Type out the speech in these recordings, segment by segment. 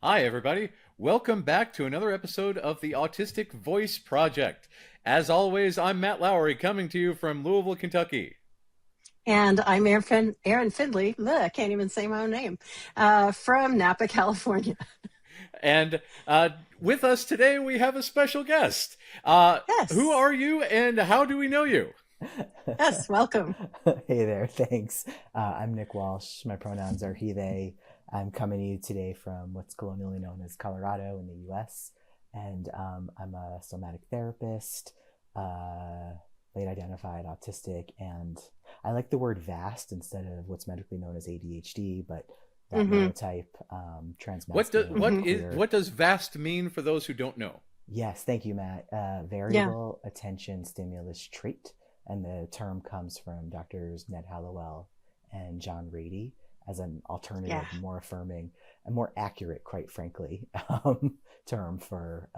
Hi, everybody. Welcome back to another episode of the Autistic Voice Project. As always, I'm Matt Lowry coming to you from Louisville, Kentucky. And I'm Erin Findley. Ugh, I can't even say my own name. From Napa, California. And with us today, we have a special guest. Who Yes. are you and how do we know you? Yes. Welcome. Hey there, thanks. I'm Nyck Walsh. My pronouns are he, they. I'm coming to you today from what's colonially known as Colorado in the US. And I'm a somatic therapist, uh, late identified autistic, and I like the word vast instead of what's medically known as ADHD, but that Hmm. neurotype, transmasculine, Hmm. queer. What does vast mean for those who don't know? Yes, thank you, Matt. Yeah. Variable attention stimulus trait. And the term comes from doctors Ned Hallowell and John Rady as an Yeah. alternative, more affirming, and more accurate, quite frankly, term for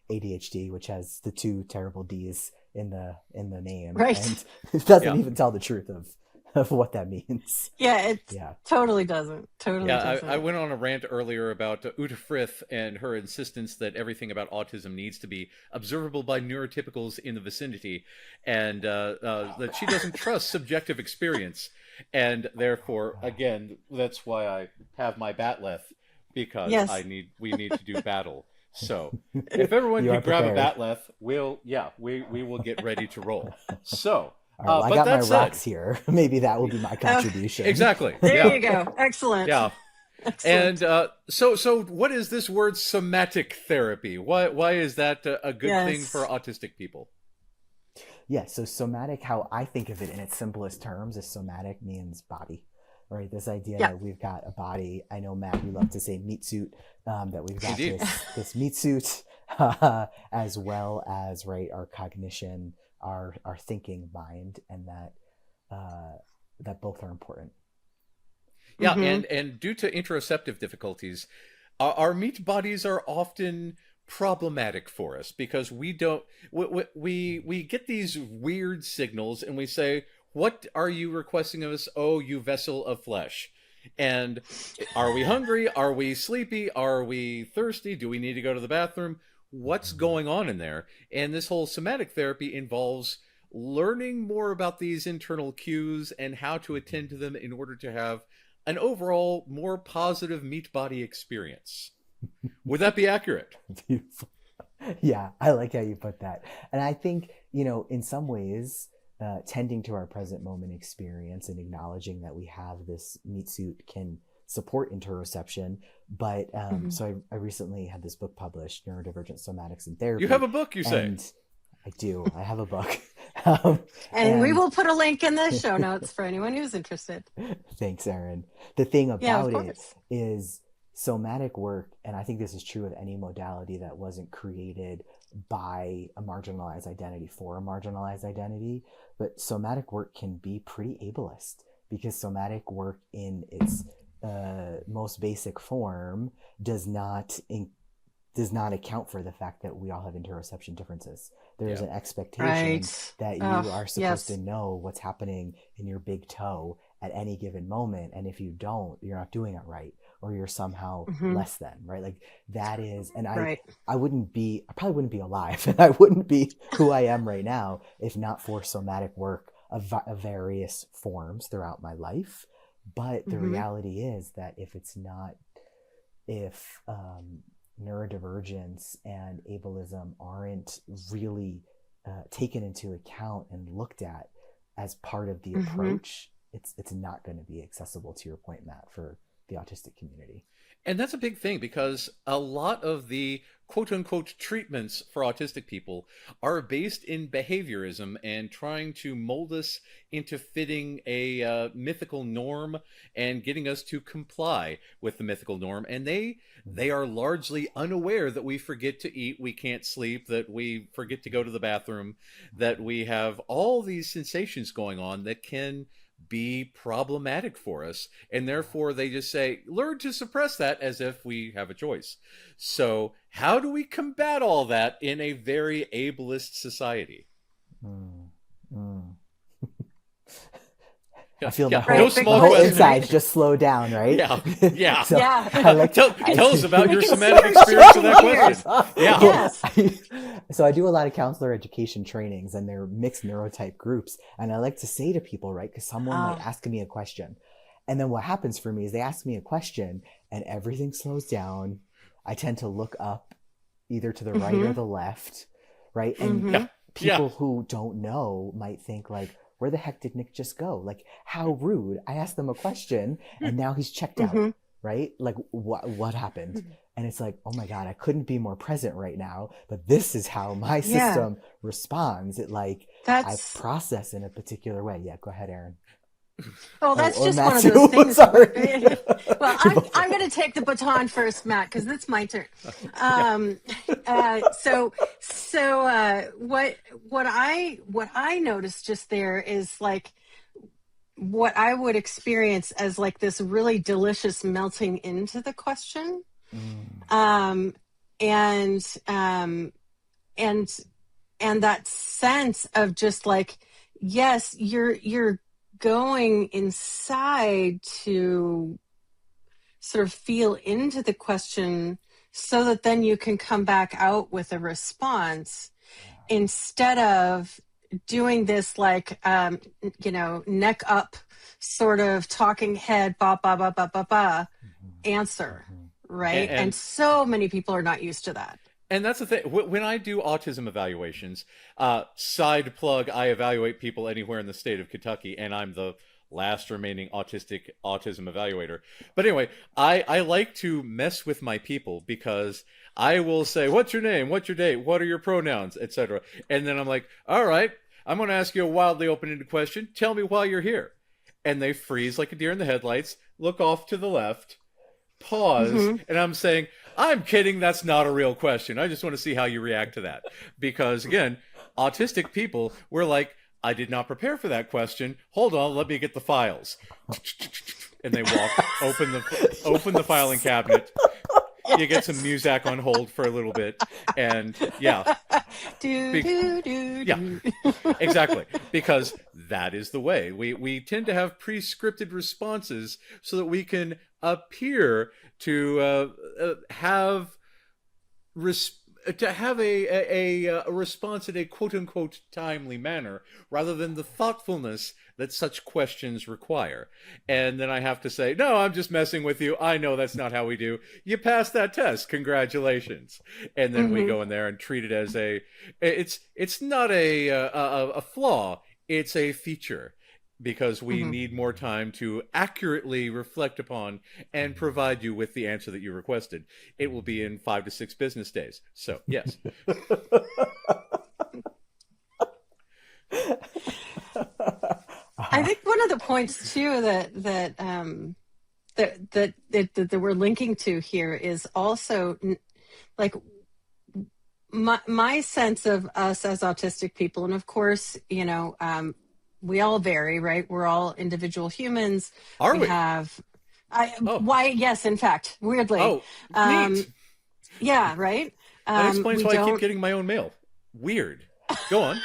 ADHD, which has the two terrible D's in the name, Right. and it doesn't Yeah. even tell the truth of what that means. Yeah. It Yeah. totally doesn't. Totally I doesn't. went on a rant earlier about Uta Frith and her insistence that everything about autism needs to be observable by neurotypicals in the vicinity, and that she doesn't trust subjective experience. And therefore, again, that's why I have my batleth, because Yes. we need to do battle. So, if everyone You are could grab a prepared. batleth, we will get ready to roll. So, All right. Well, I but got my that said, rocks here. Maybe that will be my Oh, contribution. exactly, there yeah, you go. Excellent. yeah. And Excellent. so what is this word somatic therapy? Why is that a good thing for Yes. autistic people? Yeah, so somatic, how I think of it in its simplest terms, is somatic means body, right? This idea Yeah. that we've got a body. I know, Matt, you love to say meat suit, that we've got Indeed. this meat suit, as well as, right, our cognition, our thinking mind, and uh, that both are important. Yeah, Hmm. and due to interoceptive difficulties, our meat bodies are often problematic for us because we don't we get these weird signals and we say, "What are you requesting of us? Oh, you vessel of flesh." And are we hungry? Are we sleepy? Are we thirsty? Do we need to go to the bathroom? What's going on in there? And this whole somatic therapy involves learning more about these internal cues and how to attend to them in order to have an overall more positive meat body experience. Would that be accurate? Beautiful. Yeah, I like how you put that. And I think, in some ways, tending to our present moment experience and acknowledging that we have this meat suit can support interoception. But Hmm. so I recently had this book published, Neurodivergent Somatics and You have Therapy. a book, you say? And I have a book. um, And we and will put a link in the show notes for anyone who's interested. Thanks, Erin. The thing Yeah, of about it course. is somatic work, and I think this is true of any modality that wasn't created by a marginalized identity for a marginalized identity, but somatic work can be pretty ableist because somatic work in its most basic form does not does not account for the fact that we all have interoception differences. There is Yeah. an expectation Right. that Oh, you are supposed to yes. know what's happening in your big toe at any given moment. And if you don't, you're not doing it right, or you're somehow Hmm. less than, right? Like that is, and Right. I probably wouldn't be alive and I wouldn't be who I am right now if not for somatic work of various forms throughout my life. But the Hmm. reality is that if neurodivergence and ableism aren't really taken into account and looked at as part of the Hmm. approach, it's not going to be accessible, to your point, Matt, for the autistic community. And that's a big thing because a lot of the quote unquote treatments for autistic people are based in behaviorism and trying to mold us into fitting a mythical norm and getting us to comply with the mythical norm. And they are largely unaware that we forget to eat, we can't sleep, that we forget to go to the bathroom, that we have all these sensations going on that can be problematic for us, and therefore they just say learn to suppress that as if we have a choice. So how do we combat all that in a very ableist society? Mm, mm. I feel Yeah. my No whole, small my whole questions. insides just slow down, right? Yeah. Yeah. So Yeah. I like Tell us about We your can somatic start experience with that shifting gears. question. Yeah. Yes. So I do a lot of counselor education trainings, and they're mixed neurotype groups. And I like to say to people, right, because someone might Oh. ask me a question. And then what happens for me is they ask me a question and everything slows down. I tend to look up either to the right or Mm-hmm. the left, right? And Mm-hmm. Yeah. Yeah. people who don't know might think like, where the heck did Nyck just go? Like, how rude. I asked them a question and now he's checked out, Mm-hmm. right? Like, what happened? And it's like, oh my God, I couldn't be more present right now, but this is how my Yeah. system responds. It like, I That's process in a particular way. Yeah, go ahead, Erin. well, that's Or just Matt one of too. those things. Sorry. Well, I'm going to take the baton first, Matt, because it's my turn. Yeah. What I noticed just there is like what I would experience as like this really delicious melting into the question, Mm, um, and um, and and that sense of just like, yes, you're going inside to sort of feel into the question so that then you can come back out with a response yeah. instead of doing this like neck up sort of talking head ba ba ba ba ba ba answer, Mhm. right? And And so many people are not used to that. and that's the thing. When I do autism evaluations, side plug, I evaluate people anywhere in the state of Kentucky, and I'm the last remaining autistic autism evaluator. But anyway, I like to mess with my people because I will say, "What's your name? What's your date? What are your pronouns?" etc. And then I'm like, "All right, I'm going to ask you a wildly open-ended question. Tell me why you're here." And they freeze like a deer in the headlights, look off to the left, pause, Hmm. and I'm saying, I'm kidding, that's not a real question. I just want to see how you react to that. Because again, autistic people, we're like, I did not prepare for that question. Hold on, let me get the files. And they walk, open the filing cabinet. You get some music on hold for a little bit, and yeah, Do do do yeah, do. exactly. Because that is the way. We tend to have pre-scripted responses so that we can appear to have a response in a quote unquote timely manner rather than the thoughtfulness that such questions require. And then I have to say, no, I'm just messing with you. I know that's not how we do. You passed that test. Congratulations. And then we Hmm. go in there and treat it as it's not a flaw. It's a feature because we Hmm. need more time to accurately reflect upon and provide you with the answer that you requested. It will be in 5 to 6 business days. So, yes. I think one of the points too that we're linking to here is also like my sense of us as autistic people, and of course, we all vary, right? We're all individual humans. Are We we? have, Oh, why? Yes, in fact, weirdly, oh, neat. um, yeah, right. That explains We why I keep don't getting my own mail. Weird. Go on.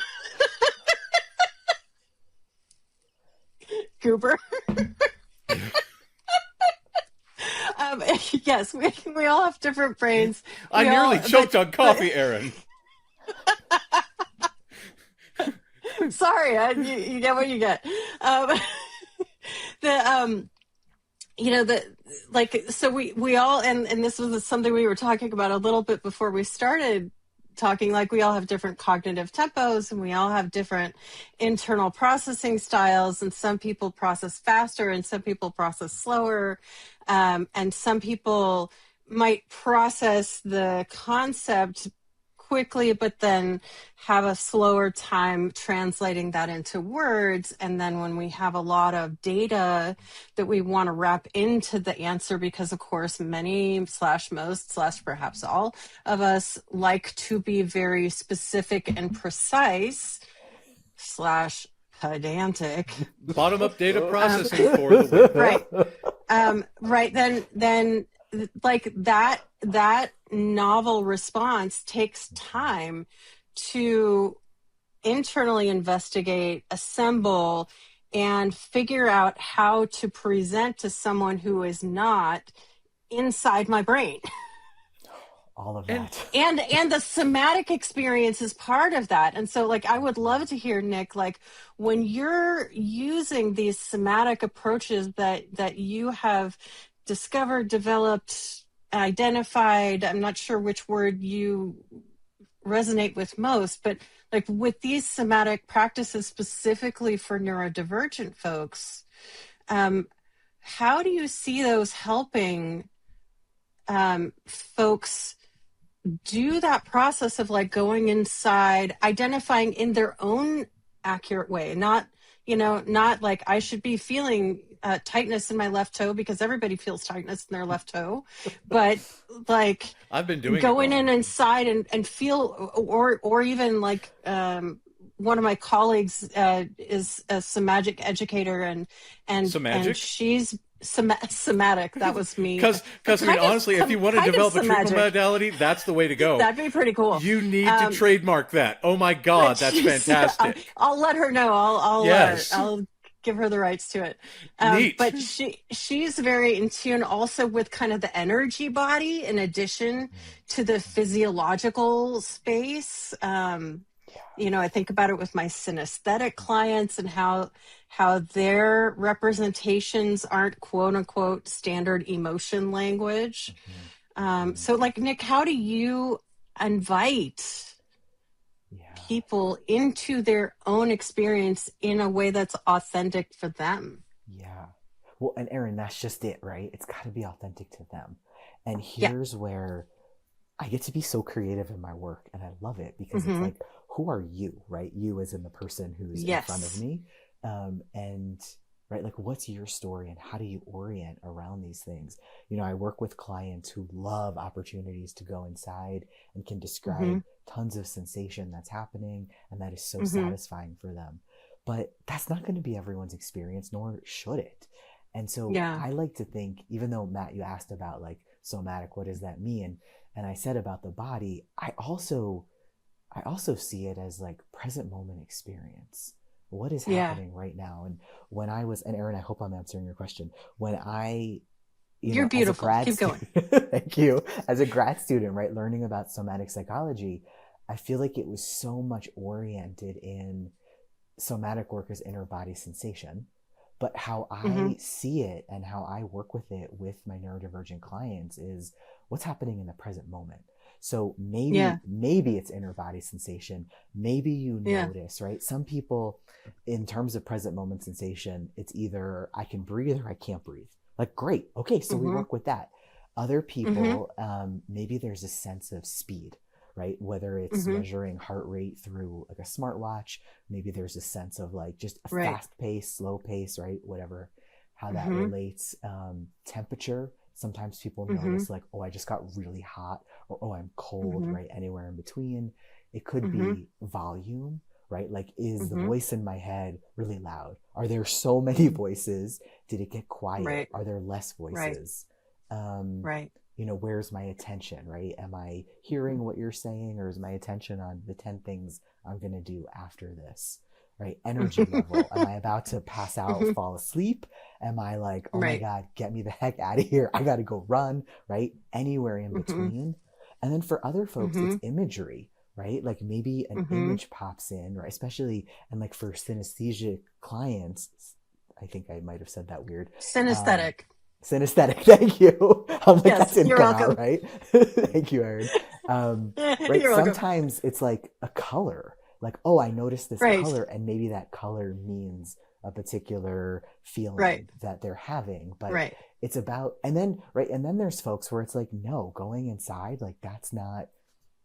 goober. Yes, we all have different brains. I We all, nearly choked on but coffee, Erin. sorry, you get what you get. Um, the the like so we all and this was something we were talking about a little bit before we started talking, like we all have different cognitive tempos and we all have different internal processing styles, and some people process faster and some people process slower, and some people might process the concept quickly but then have a slower time translating that into words. And then when we have a lot of data that we want to wrap into the answer, because of course many slash most slash perhaps all of us like to be very specific and precise slash pedantic, Bottom up data processing for the win. right? Right, then like that novel response takes time to internally investigate, assemble, and figure out how to present to someone who is not inside my brain. All of And that. And the somatic experience is part of that. And so like I would love to hear, Nyck, like when you're using these somatic approaches that you have discovered, developed, identified, I'm not sure which word you resonate with most, but like with these somatic practices specifically for neurodivergent folks, how do you see those helping folks do that process of like going inside, identifying in their own accurate way, not, not like I should be feeling tightness in my left toe because everybody feels tightness in their left toe, but like I've been doing it going in wrong. inside and feel, or even like, one of my colleagues is a somatic educator and Somatic? she's somatic. That was me. Because I mean, honestly, if you want to Kind of develop a treatment somatic. modality, that's the way to go. That'd be pretty cool. You need to trademark that. Oh my God, that's fantastic. I'll let her know. Yes. I'll give her the rights to it. Neat. But she's very in tune also with kind of the energy body in addition to the physiological space. I think about it with my synesthetic clients and how their representations aren't quote unquote standard emotion language. So like, Nyck, how do you invite people into their own experience in a way that's authentic for them? Yeah. Well, and Erin, that's just it, right? It's got to be authentic to them. And here's where I get to be so creative in my work, and I love it because it's like, who are you, right? You as in the person who's in front of me. And right, like what's your story and how do you orient around these things? I work with clients who love opportunities to go inside and can describe tons of sensation that's happening, and that is so satisfying for them. But that's not going to be everyone's experience, nor should it. And so I like to think, even though Matt, you asked about like somatic, what does that mean? And I said about the body, I also see it as like present moment experience. What is happening right now? And when I was, and Erin, I hope I'm answering your question. When you're beautiful. Keep going. Thank you. As a grad student, right, learning about somatic psychology, I feel like it was so much oriented in somatic work as inner body sensation. But how I see it and how I work with it with my neurodivergent clients is what's happening in the present moment. So maybe it's inner body sensation. Maybe you notice, right? Some people, in terms of present moment sensation, it's either I can breathe or I can't breathe. Like, great. Okay, so we work with that. Other people, maybe there's a sense of speed, right? Whether it's measuring heart rate through like a smartwatch, maybe there's a sense of like just a fast pace, slow pace, right? Whatever, how that relates. Temperature. Sometimes people notice like, oh, I just got really hot, or oh, I'm cold, right? Anywhere in between. It could be volume, right? Like, is the voice in my head really loud? Are there so many voices? Did it get quiet? Right. Are there less voices? Right. Where's my attention, right? Am I hearing what you're saying, or is my attention on the 10 things I'm going to do after this? Right? Energy level. Am I about to pass out, fall asleep? Am I like, oh my God, get me the heck out of here. I got to go run, right? Anywhere in between. And then for other folks, it's imagery, right? Like maybe an image pops in, right? Especially, and like for synesthesia clients, I think I might have said that weird. Synesthetic. Synesthetic. Thank you. I'm like, yes, that's you're welcome. Right? Thank you, Erin. Right. You're Sometimes it's like a color. Like, oh, I noticed this color, and maybe that color means a particular feeling that they're having. But it's about, and then there's folks where it's like, no, going inside, like that's not,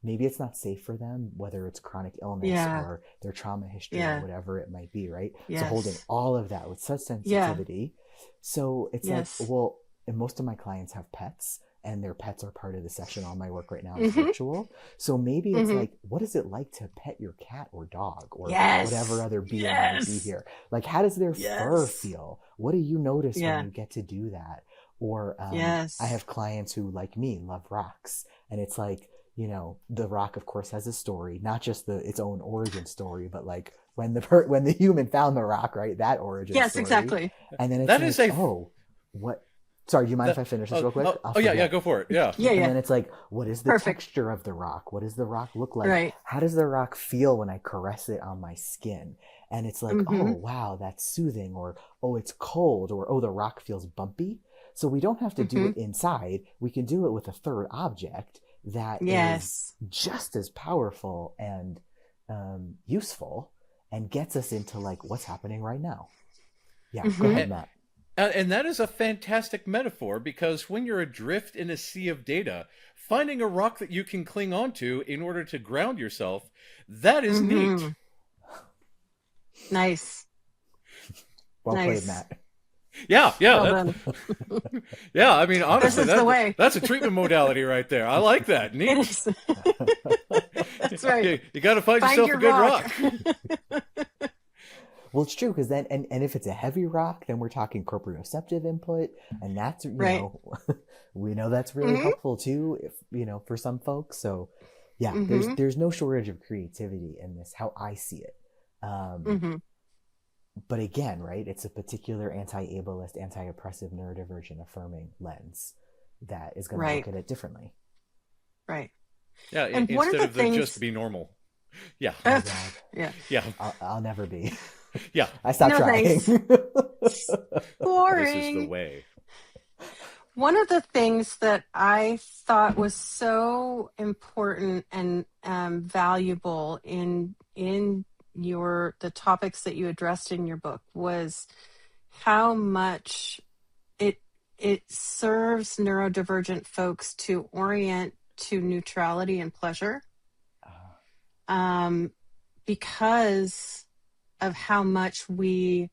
maybe it's not safe for them, whether it's chronic illness or their trauma history or whatever it might be, right? So holding all of that with such sensitivity. So it's like, well, and most of my clients have pets, and their pets are part of the session. All my work right now is virtual. So maybe it's like, what is it like to pet your cat or dog or whatever other being might be here? Like, how does their fur feel? What do you notice when you get to do that? Or I have clients who, like me, love rocks. And it's like, the rock, of course, has a story, not just its own origin story, but like, when the human found the rock, right? That origin Yes, story. exactly. And then it's That like, is a oh, what? Sorry, do you mind if I finish this real quick? Yeah, go for it. Yeah. Yeah, And yeah. then it's like, what is the Perfect. texture of the rock? What does the rock look like? Right. How does the rock feel when I caress it on my skin? And it's like, oh, wow, that's soothing. Or, oh, it's cold. Or, oh, the rock feels bumpy. So we don't have to do it inside. We can do it with a third object that is just as powerful and useful and gets us into like what's happening right now. Yeah, go ahead, Matt. And that is a fantastic metaphor, because when you're adrift in a sea of data, finding a rock that you can cling onto in order to ground yourself, that is neat. Nice. Well played, Matt. Yeah. Well Yeah, I mean, honestly, This is the way. that's a treatment modality right there. I like that. Neat. It is. That's right. You got to find yourself your a good rock. Well, it's true, because then, and if it's a heavy rock, then we're talking proprioceptive input, and that's, you know, we know that's really helpful too, if, you know, for some folks. So yeah, there's no shortage of creativity in this, how I see it. But again, right, it's a particular anti-ableist, anti-oppressive, neurodivergent, affirming lens that is going to look at it differently. Right. Yeah, and instead one of the of things... just be normal. Yeah. Oh, yeah. I'll never be. Yeah. I stopped trying. Boring. This is the way. One of the things that I thought was so important and valuable in the topics that you addressed in your book was how much it serves neurodivergent folks to orient to neutrality and pleasure, because of how much we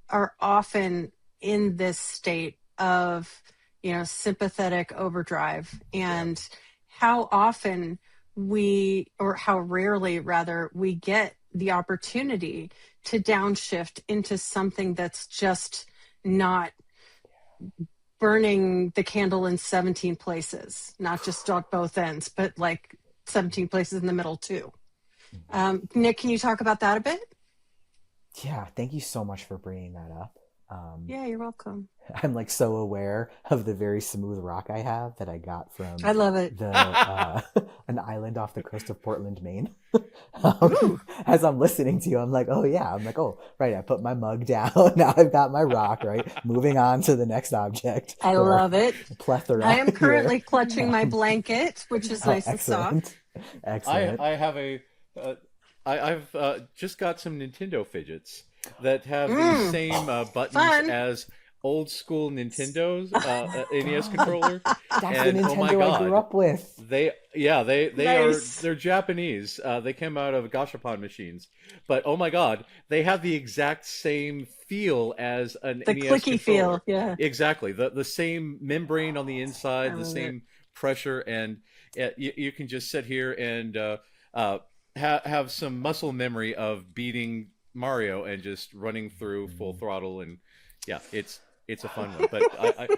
are often in this state of, you know, sympathetic overdrive, and how often or how rarely rather, we get the opportunity to downshift into something that's just not burning the candle in 17 places, not just at both ends, but like 17 places in the middle too. Nyck, can you talk about that a bit? Yeah, thank you so much for bringing that up. Yeah, you're welcome. I'm like so aware of the very smooth rock I have that I got from I love it. An island off the coast of Portland, Maine. As I'm listening to you, I'm like, oh yeah. I'm like, oh, right. I put my mug down. Now I've got my rock, right? Moving on to the next object. I love it. Plethora. I am currently clutching my blanket, which is nice and soft. Excellent. I have I've just got some Nintendo fidgets that have the same buttons as old school Nintendo's NES controller. That's and, the Nintendo oh my God, I grew up with. They Nice. they're Japanese. They came out of gashapon machines, but oh my God, they have the exact same feel as an The NES clicky controller. feel, yeah. Exactly. The same membrane on the inside, the love same pressure, and you can just sit here and have some muscle memory of beating Mario and just running through full throttle, and yeah, it's a fun one. But I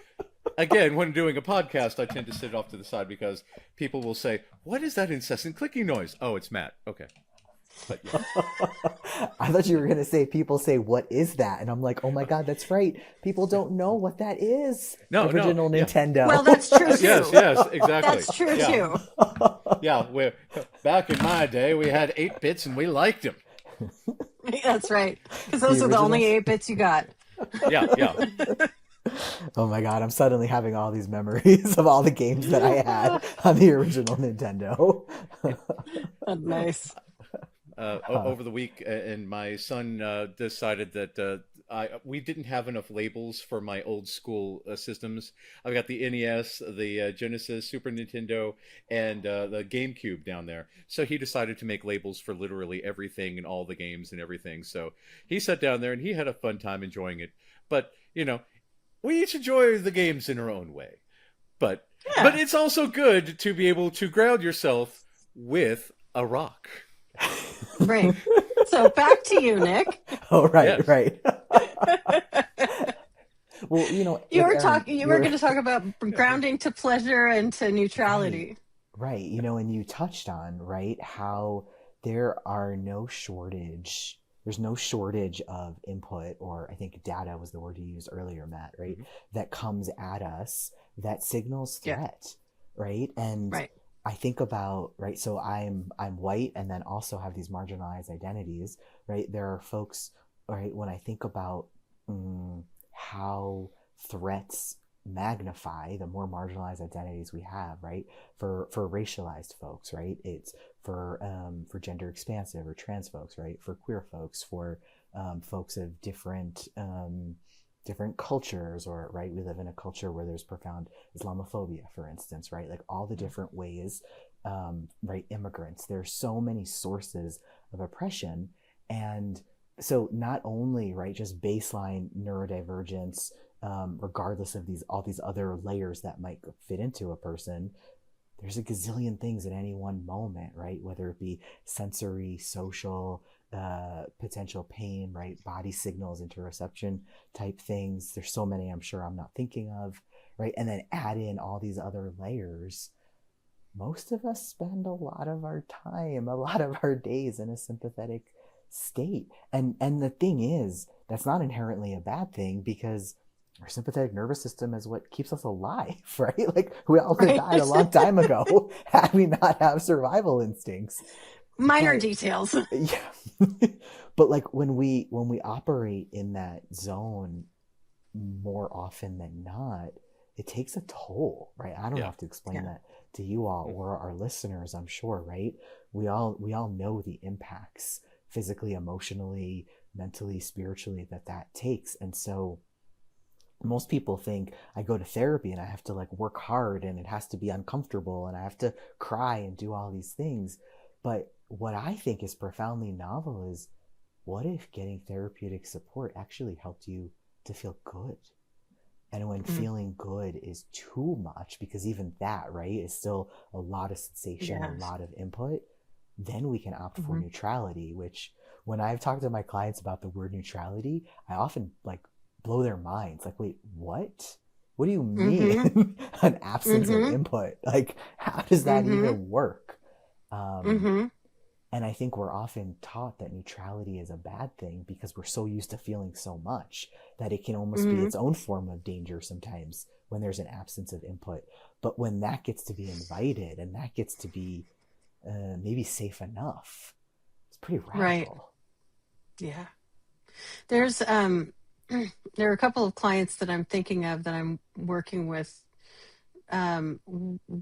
again, when doing a podcast, I tend to sit off to the side because people will say, "What is that incessant clicking noise?" Oh, it's Matt. Okay. But, yeah. I thought you were going to say, people say, what is that? And I'm like, oh my God, that's right. People don't know what that is. Original Nintendo. Well, that's true too. Yes, exactly. That's true too. Yeah, back in my day, we had 8 bits and we liked them. That's right. Because those are the only 8 bits you got. Yeah. Oh my God, I'm suddenly having all these memories of all the games that I had on the original Nintendo. Nice. Over the week, and my son decided that we didn't have enough labels for my old school systems. I've got the NES, the Genesis, Super Nintendo, and the GameCube down there. So he decided to make labels for literally everything and all the games and everything. So he sat down there and he had a fun time enjoying it. But, you know, we each enjoy the games in our own way. But it's also good to be able to ground yourself with a rock. Right. So back to you, Nyck. Oh, right, Yes. right. Well, you know, You were Erin, going to talk about grounding to pleasure and to neutrality. Right. You know, and you touched on, right, how there are no shortage. There's no shortage of input, or I think data was the word you used earlier, Matt, right? Mm-hmm. That comes at us that signals Yeah. threat, right? And Right. I think about, right, so I'm white and then also have these marginalized identities, right? There are folks, right, when I think about how threats magnify the more marginalized identities we have, right? For racialized folks, right? It's for gender expansive or trans folks, right? For queer folks, for folks of different cultures, or right, we live in a culture where there's profound Islamophobia, for instance, right? Like all the different ways, right? Immigrants, there's so many sources of oppression. And so not only, right, just baseline neurodivergence, regardless of all these other layers that might fit into a person, there's a gazillion things at any one moment, right? Whether it be sensory, social, potential pain, right? Body signals, interoception type things. There's so many I'm sure I'm not thinking of, right? And then add in all these other layers. Most of us spend a lot of our time, a lot of our days in a sympathetic state. And the thing is, that's not inherently a bad thing, because our sympathetic nervous system is what keeps us alive, right? Like we all could have died a long time ago had we not have survival instincts. Minor details. Yeah. But like when we operate in that zone more often than not, it takes a toll, right? I don't have to explain that to you all or our listeners, I'm sure, right? We all know the impacts physically, emotionally, mentally, spiritually that takes. And so most people think I go to therapy and I have to like work hard and it has to be uncomfortable and I have to cry and do all these things. But what I think is profoundly novel is, what if getting therapeutic support actually helped you to feel good? And when feeling good is too much, because even that, right, is still a lot of sensation, a lot of input, then we can opt for neutrality, which when I've talked to my clients about the word neutrality, I often like blow their minds. Like, wait, what? What do you mean an absence of input? Like, how does that even work? And I think we're often taught that neutrality is a bad thing because we're so used to feeling so much that it can almost be its own form of danger sometimes when there's an absence of input. But when that gets to be invited and that gets to be maybe safe enough, it's pretty radical. Right. Yeah. There's there are a couple of clients that I'm thinking of that I'm working with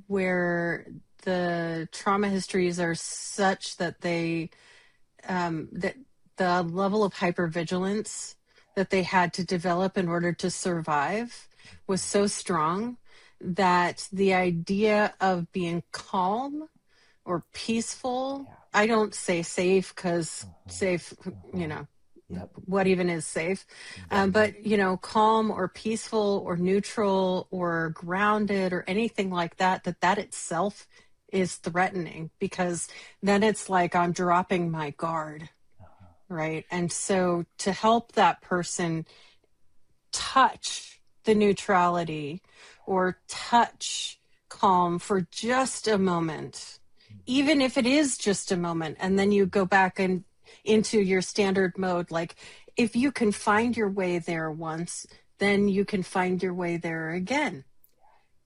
where the trauma histories are such that they that the level of hypervigilance that they had to develop in order to survive was so strong that the idea of being calm or peaceful, I don't say safe because safe, you know, what even is safe? But, you know, calm or peaceful or neutral or grounded or anything like that, that itself is threatening, because then it's like I'm dropping my guard, right? And so to help that person touch the neutrality or touch calm for just a moment, even if it is just a moment, and then you go back and into your standard mode. Like if you can find your way there once, then you can find your way there again,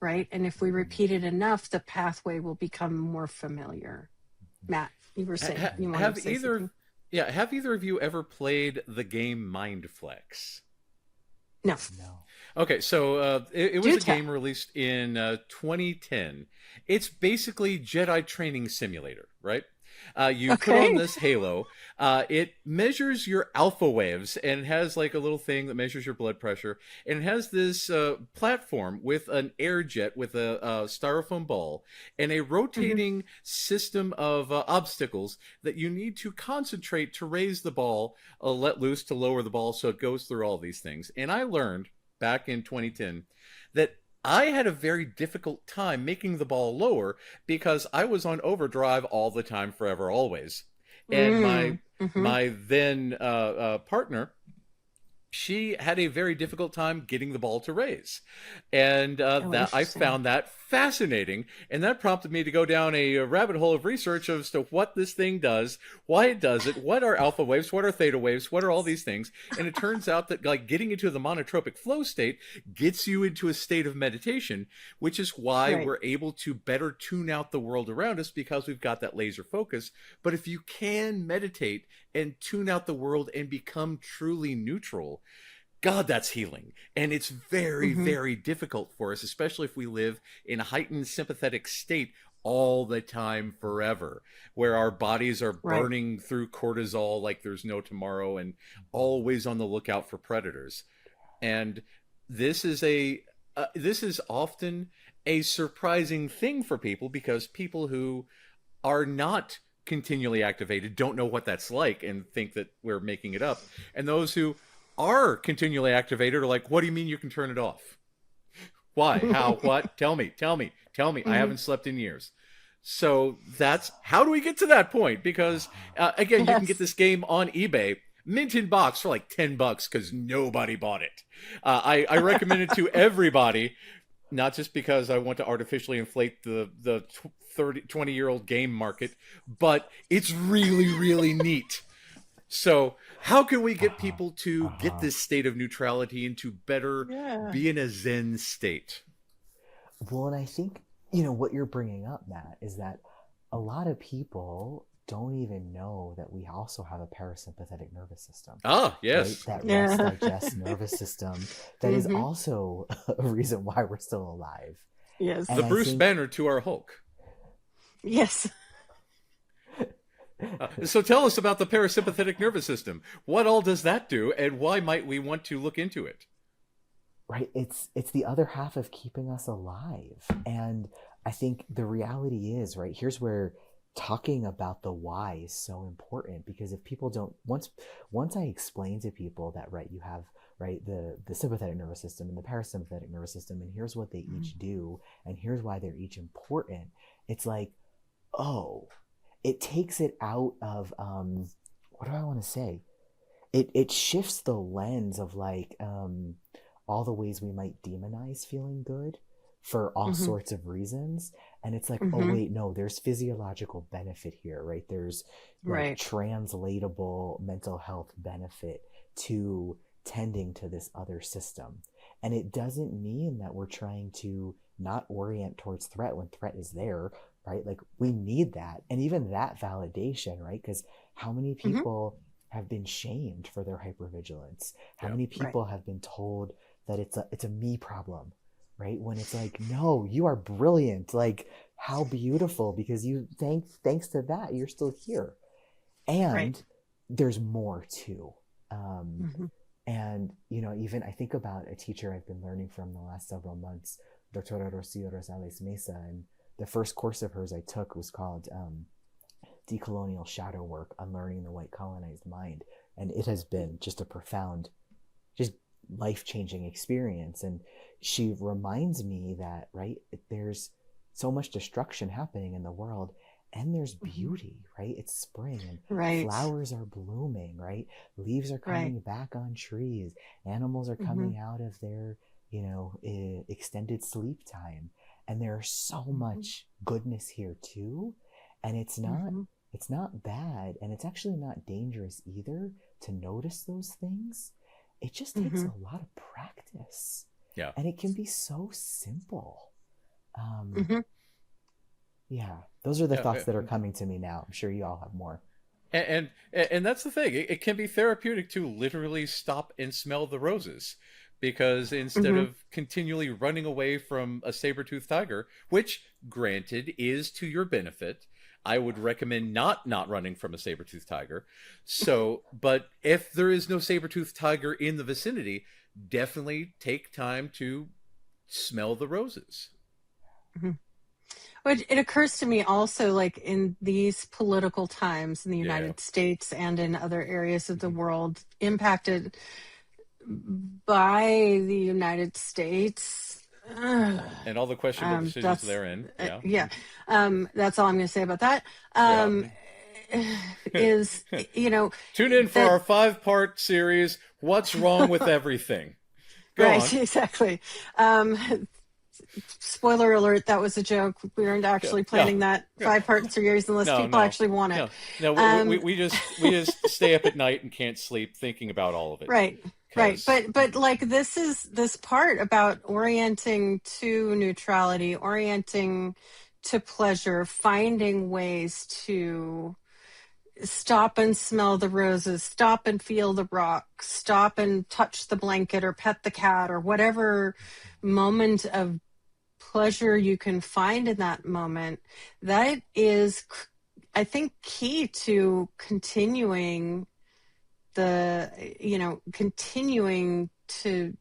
right? And if we repeat it enough, the pathway will become more familiar. Matt, you were saying you wanted to say something? Yeah, have either of you ever played the game Mindflex? No. Okay, so it was a game released in 2010. It's basically Jedi training simulator, right? You put on this halo. It measures your alpha waves, and it has like a little thing that measures your blood pressure. And it has this platform with an air jet with a styrofoam ball and a rotating system of obstacles that you need to concentrate to raise the ball, let loose to lower the ball, so it goes through all these things. And I learned back in 2010 that I had a very difficult time making the ball lower because I was on overdrive all the time, forever, always. And my then partner she had a very difficult time getting the ball to raise, and Oh, that I interesting. found that fascinating, and that prompted me to go down a rabbit hole of research as to what this thing does, why it does it, what are alpha waves, what are theta waves, what are all these things. And it turns out that like getting into the monotropic flow state gets you into a state of meditation, which is why Right. we're able to better tune out the world around us, because we've got that laser focus. But if you can meditate and tune out the world and become truly neutral, God, that's healing. And it's very, Mm-hmm. very difficult for us, especially if we live in a heightened sympathetic state all the time forever, where our bodies are Right. burning through cortisol like there's no tomorrow and always on the lookout for predators. And this is this is often a surprising thing for people, because people who are not continually activated don't know what that's like and think that we're making it up. And those who are continually activated are like, what do you mean you can turn it off? Why? How? What? Tell me. Tell me. Tell me. I Mm-hmm. haven't slept in years. So that's how do we get to that point? Because again, you can get Yes. this game on eBay, mint in box for like $10 because nobody bought it. I recommend it to everybody, not just because I want to artificially inflate the 20-year-old game market, but it's really, really neat. So how can we get Uh-huh. people to get Uh-huh. this state of neutrality and to better Yeah. be in a Zen state? Well, and I think, what you're bringing up, Matt, is that a lot of people don't even know that we also have a parasympathetic nervous system, Ah, right? yes. That rest Yeah. digest nervous system that is Mm-hmm. also a reason why we're still alive. Yes. And The I Bruce think, Banner to our Hulk. Yes. So tell us about the parasympathetic nervous system. What all does that do, and why might we want to look into it? right, it's the other half of keeping us alive. And I think the reality is, right, here's where talking about the why is so important, because if people don't, once I explain to people that, right, you have, right, the sympathetic nervous system and the parasympathetic nervous system, and here's what they each do, and here's why they're each important, it's like, oh, it takes it out of what do I want to say? It shifts the lens of like all the ways we might demonize feeling good for all Mm-hmm. sorts of reasons. And it's like, oh Mm-hmm. wait, no, there's physiological benefit here, right? There's like Right. translatable mental health benefit to tending to this other system. And it doesn't mean that we're trying to not orient towards threat when threat is there, right? Like we need that. And even that validation, right? Because how many Mm-hmm. people have been shamed for their hypervigilance? How Yeah. many Right. people have been told that it's a me problem, right? When it's like, no, you are brilliant. Like, how beautiful, because you thanks to that, you're still here. And Right. there's more too. Mm-hmm. And even I think about a teacher I've been learning from the last several months, Doctora Rocio Rosales Mesa, and the first course of hers I took was called Decolonial Shadow Work, Unlearning the White Colonized Mind. And it has been just a profound, just life-changing experience. And she reminds me that, right, there's so much destruction happening in the world, and there's Mm-hmm. beauty, right? It's spring and Right. flowers are blooming, right? Leaves are coming Right. back on trees. Animals are Mm-hmm. coming out of their, extended sleep time. And there's so much goodness here too. And it's Mm-hmm. not bad, and it's actually not dangerous either to notice those things. It just takes Mm-hmm. a lot of practice. Yeah. And it can be so simple. Mm-hmm. Yeah, those are the Yeah. thoughts that are coming to me now. I'm sure you all have more. And that's the thing. It can be therapeutic to literally stop and smell the roses, because instead Mm-hmm. of continually running away from a saber-toothed tiger, which granted is to your benefit, I would recommend not running from a saber-toothed tiger. So, but if there is no saber-toothed tiger in the vicinity, definitely take time to smell the roses. Mm-hmm. But it occurs to me also, like in these political times in the Yeah. United States and in other areas of the Mhm. world impacted by the United States. And all the questionable decisions That's therein. Yeah. yeah. That's all I'm going to say about that. Yeah. Is Tune in for that our 5-part series What's wrong with everything? Go Right, on. exactly. Spoiler alert, that was a joke. We aren't actually Yeah. planning that Yeah. 5-part series unless No, people no, actually want it. no, no. Um, We just stay up at night and can't sleep thinking about all of it. right, right. Because But like this is this part about orienting to neutrality, orienting to pleasure, finding ways to stop and smell the roses, stop and feel the rock, stop and touch the blanket or pet the cat or whatever moment of pleasure you can find in that moment, that is, I think, key to continuing continuing to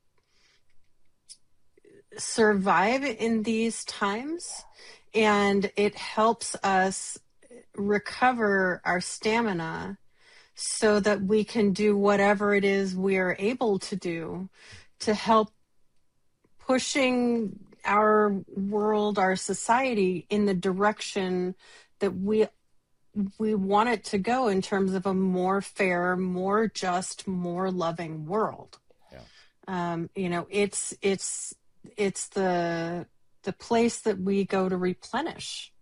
survive in these times. And it helps us recover our stamina so that we can do whatever it is we are able to do to help pushing our world, our society in the direction that we want it to go in terms of a more fair, more just, more loving world. yeah, It's the place that we go to replenish.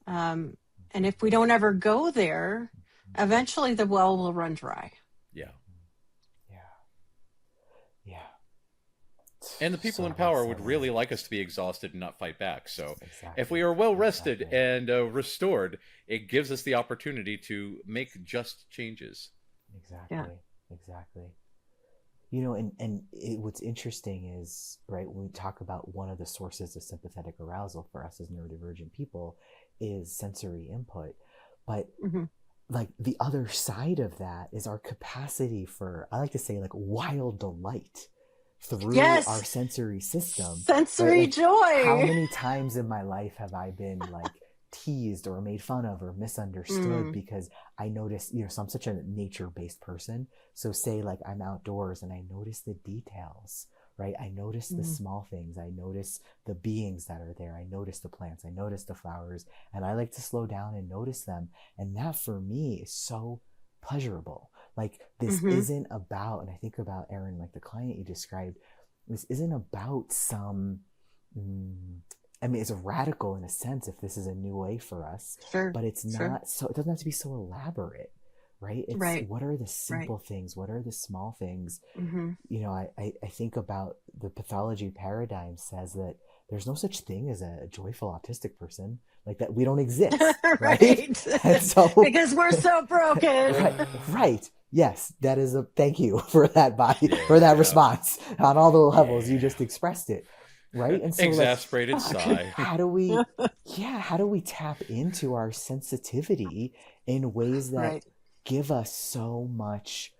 And if we don't ever go there, eventually the well will run dry. yeah. Yeah. Yeah. And the people in power would really like us to be exhausted and not fight back. So Exactly. if we are well rested and restored, it gives us the opportunity to make just changes. Exactly. Yeah. Exactly. What's interesting is, right, when we talk about one of the sources of sympathetic arousal for us as neurodivergent people is sensory input. But Mm-hmm. like the other side of that is our capacity for, I like to say, like wild delight through Yes. our sensory system. Sensory right? Like, joy. How many times in my life have I been like teased or made fun of or misunderstood because I notice, so I'm such a nature-based person. So say like I'm outdoors and I notice the details, right? I notice the small things. I notice the beings that are there. I notice the plants. I notice the flowers, and I like to slow down and notice them. And that for me is so pleasurable. Like this isn't about, and I think about Erin, like the client you described, this isn't about some, I mean, it's radical in a sense if this is a new way for us, Sure. but it's not so, it doesn't have to be so elaborate, right? It's Right. what are the simple things? What are the small things? I think about the pathology paradigm says that there's no such thing as a joyful autistic person, like that we don't exist, right? And so, because we're so broken. right. Yes, that is thank you for that for that response on all the levels you just expressed it. Right. And so exasperated sigh. how do we tap into our sensitivity in ways that give us so much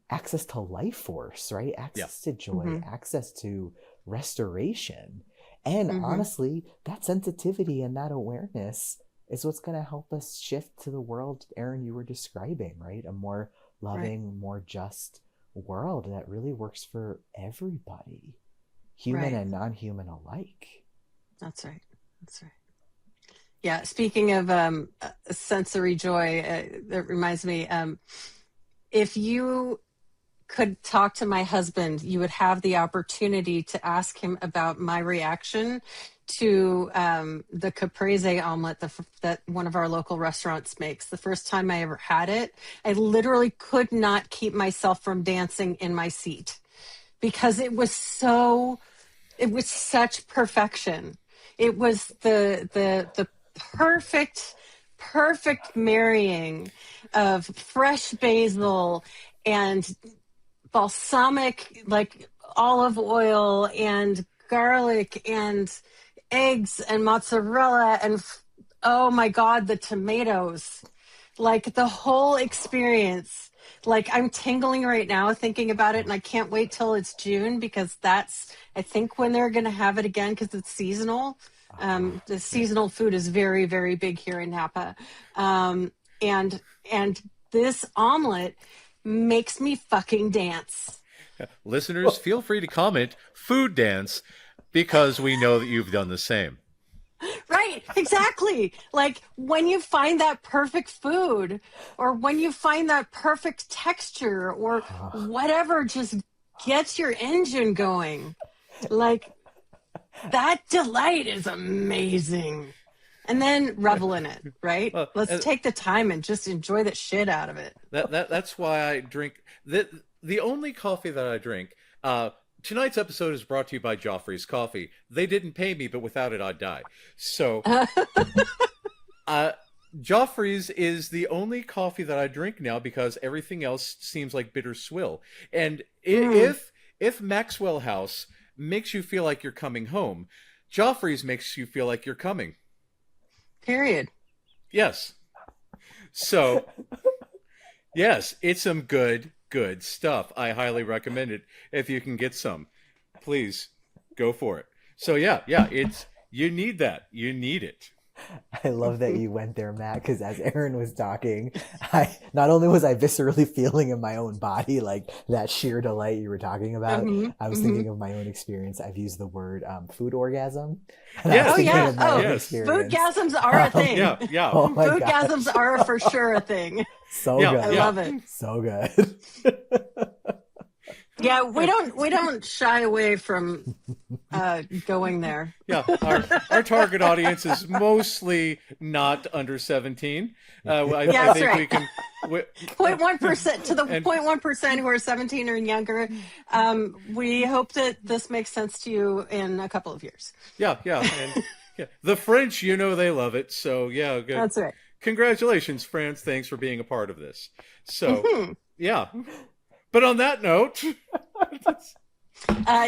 access to life force, right? Access to joy, access to restoration. And honestly, that sensitivity and that awareness is what's going to help us shift to the world, Erin, you were describing, right? A more loving, more just world that really works for everybody, human and non-human alike. That's right. Yeah. Speaking of sensory joy, that reminds me, if you could talk to my husband, you would have the opportunity to ask him about my reaction to the caprese omelet that one of our local restaurants makes. The first time I ever had it, I literally could not keep myself from dancing in my seat because it was such perfection. It was the perfect marrying of fresh basil and balsamic, like olive oil and garlic and eggs and mozzarella and oh my God, the tomatoes, like the whole experience. Like I'm tingling right now thinking about it, and I can't wait till it's June because that's, I think, when they're going to have it again because it's seasonal. The seasonal food is very, very big here in Napa. And this omelet makes me fucking dance. Listeners, feel free to comment food dance because we know that you've done the same. Right, exactly. Like when you find that perfect food or when you find that perfect texture or whatever just gets your engine going. Like that delight is amazing. And then revel in it, right? Well, Let's take the time and just enjoy the shit out of it. that's why I drink the only coffee that I drink. Tonight's episode is brought to you by Joffrey's Coffee. They didn't pay me, but without it, I'd die. So, Joffrey's is the only coffee that I drink now because everything else seems like bitter swill. And if Maxwell House makes you feel like you're coming home, Joffrey's makes you feel like you're coming. Period. Yes. So, yes, it's some good stuff. I highly recommend it. If you can get some, please go for it. So yeah, it's you need that. You need it. I love that you went there, Matt, because as Erin was talking, I not only was I viscerally feeling in my own body like that sheer delight you were talking about, I was thinking of my own experience. I've used the word food orgasm. Yes. Foodgasms are a thing. Yeah. Oh my Foodgasms gosh. are for sure a thing. So good. I love it. So good. Yeah, we don't shy away from going there. Yeah, our target audience is mostly not under 17. I think we can. 0.1% to the 0.1% who are 17 or younger. We hope that this makes sense to you in a couple of years. Yeah, and the French, they love it. So yeah, good. That's right. Congratulations, France. Thanks for being a part of this. So yeah. But on that note,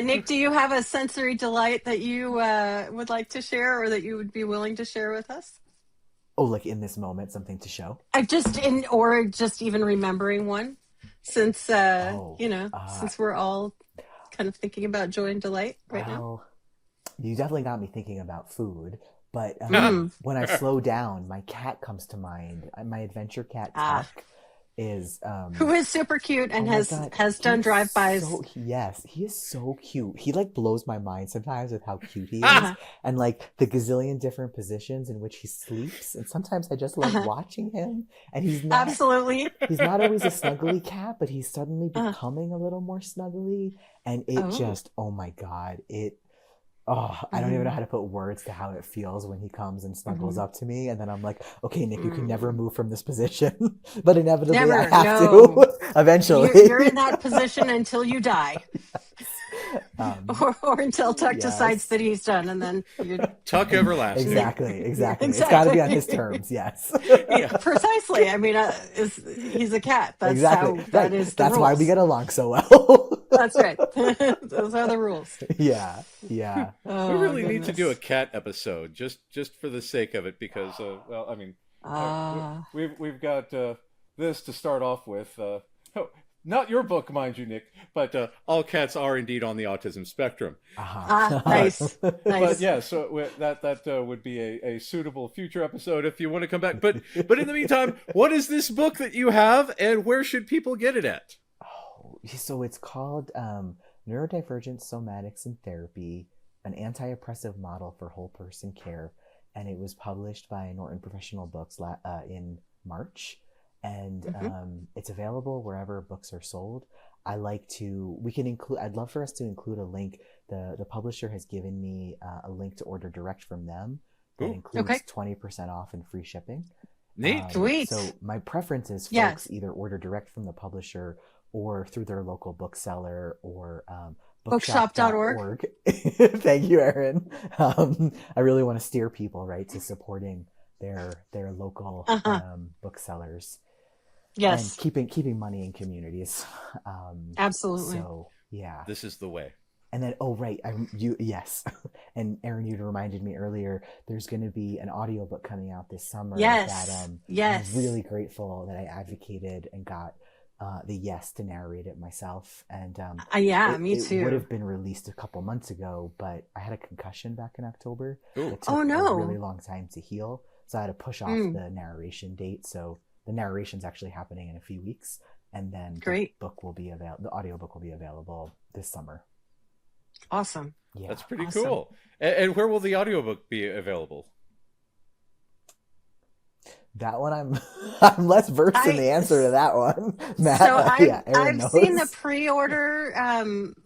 Nick, do you have a sensory delight that you would like to share or that you would be willing to share with us? Oh, like in this moment, something to show? Or just even remembering one, since, since we're all kind of thinking about joy and delight right now. You definitely got me thinking about food. But when I slow down, my cat comes to mind. My adventure cat, Tuck. Who is super cute and has done drive-bys. Yes, he is so cute. He like blows my mind sometimes with how cute he is, and like the gazillion different positions in which he sleeps. And sometimes I just love watching him. And he's not he's not always a snuggly cat, but he's suddenly becoming a little more snuggly. And it just, oh my god, I don't even know how to put words to how it feels when he comes and snuggles up to me. And then I'm like, okay, Nick, you can never move from this position. But inevitably I have to eventually. You're in that position until you die. Or until Tuck decides that he's done. And then Tuck everlasting. Exactly. It's got to be on his terms, yes. Yeah, precisely. I mean, he's a cat. That's exactly. That is the That's rules. why we get along so well. That's right. Those are the rules. Yeah. We really need to do a cat episode just for the sake of it because, we've got this to start off with. Not your book, mind you, Nick, but all cats are indeed on the autism spectrum. Nice. But yeah, so that would be a suitable future episode if you want to come back. But in the meantime, what is this book that you have, and where should people get it at? So it's called Neurodivergent Somatics and Therapy, an anti-oppressive model for whole person care. And it was published by Norton Professional Books in March. And it's available wherever books are sold. I'd love for us to include a link. The publisher has given me a link to order direct from them that includes 20% off and free shipping. Neat. Sweet. So my preference is folks either order direct from the publisher or through their local bookseller or bookshop.org. Thank you, Erin. I really want to steer people right to supporting their local booksellers. Yes. And keeping money in communities. Absolutely. So yeah. This is the way. And then yes. And Erin, you reminded me earlier, there's going to be an audiobook coming out this summer that I'm really grateful that I advocated and got the yes to narrate it myself. And me too. It would have been released a couple months ago, but I had a concussion back in October. It took a really long time to heal, so I had to push off the narration date. So the narration's actually happening in a few weeks, and then the audiobook will be available this summer. Awesome. Yeah. That's pretty cool. And where will the audiobook be available? That one I'm less versed in the answer to that one, Matt. So Yeah, Erin I've knows. seen the pre-order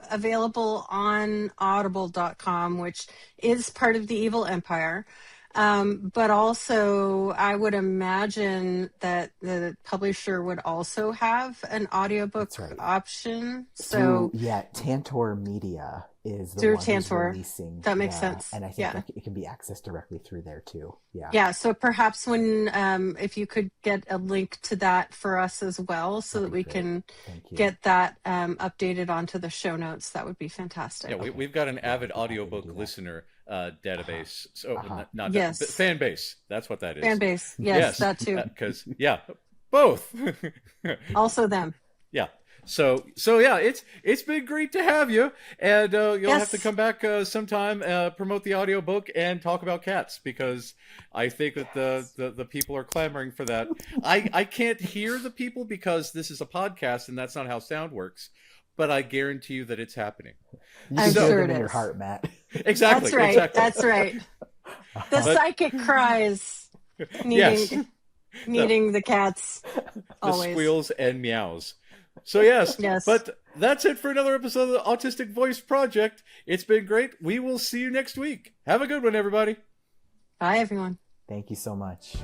available on audible.com, which is part of the evil empire. But also I would imagine that the publisher would also have an audiobook That's right. option. Through, So yeah, Tantor Media is the through one who's Tantor. releasing That makes sense. and I think Yeah. that it can be accessed directly through there too. Yeah. Yeah, so perhaps when if you could get a link to that for us as well, so that That'd be we great. can Thank you. get that updated onto the show notes, that would be fantastic. Yeah, we've got an avid I'd be happy to audiobook do that. listener database. So not Yes. but fan base. That's what that is. Fan base, yes, that too. Because both. Also them. Yeah. So yeah, it's been great to have you, and you'll have to Yes. come back sometime, promote the audiobook and talk about cats, because I think that the people are clamoring for that. I can't hear the people because this is a podcast and that's not how sound works, but I guarantee you that it's happening. You I'm can hear sure them it in your is. heart, Matt. Exactly. That's right. Exactly. That's right. The psychic cries Yes. needing the cats The always. squeals and meows. So yes, Yes. But that's it for another episode of the Autistic Voice Project. It's been great. We will see you next week. Have a good one, everybody. Bye, everyone. Thank you so much.